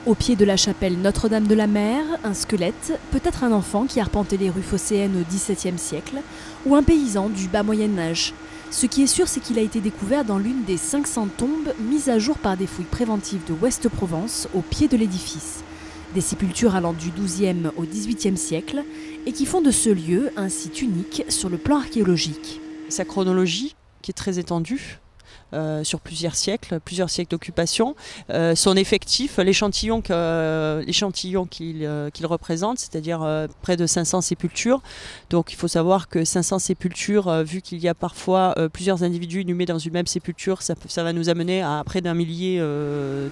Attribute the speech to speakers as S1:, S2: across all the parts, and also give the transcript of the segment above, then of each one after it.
S1: Au pied de la chapelle Notre-Dame de la Mer, un squelette, peut-être un enfant qui arpentait les rues phocéennes au XVIIe siècle, ou un paysan du bas Moyen-Âge. Ce qui est sûr, c'est qu'il a été découvert dans l'une des 500 tombes mises à jour par des fouilles préventives de Ouest-Provence, au pied de l'édifice. Des sépultures allant du XIIe au XVIIIe siècle et qui font de ce lieu un site unique sur le plan archéologique.
S2: Sa chronologie, qui est très étendue, sur plusieurs siècles d'occupation. Son effectif, l'échantillon qu'il représente, c'est-à-dire près de 500 sépultures. Donc il faut savoir que 500 sépultures, vu qu'il y a parfois plusieurs individus inhumés dans une même sépulture, ça va nous amener à près d'1 millier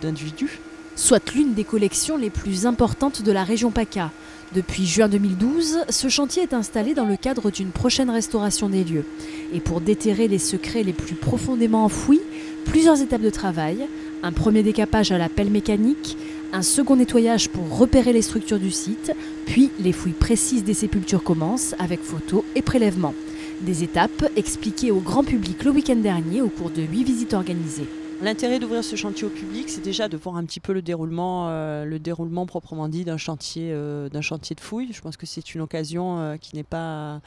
S2: d'individus.
S1: Soit l'une des collections les plus importantes de la région PACA. Depuis juin 2012, ce chantier est installé dans le cadre d'une prochaine restauration des lieux. Et pour déterrer les secrets les plus profondément enfouis, plusieurs étapes de travail, un premier décapage à la pelle mécanique, un second nettoyage pour repérer les structures du site, puis les fouilles précises des sépultures commencent avec photos et prélèvements. Des étapes expliquées au grand public le week-end dernier au cours de 8 visites organisées.
S2: L'intérêt d'ouvrir ce chantier au public, c'est déjà de voir un petit peu le déroulement proprement dit d'un chantier de fouilles. Je pense que c'est une occasion qui n'est pas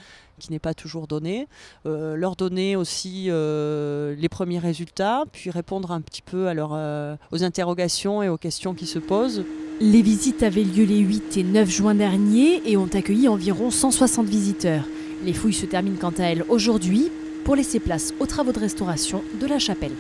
S2: toujours donnée. Leur donner aussi les premiers résultats, puis répondre un petit peu aux interrogations et aux questions qui se posent.
S1: Les visites avaient lieu les 8 et 9 juin dernier et ont accueilli environ 160 visiteurs. Les fouilles se terminent quant à elles aujourd'hui pour laisser place aux travaux de restauration de la chapelle.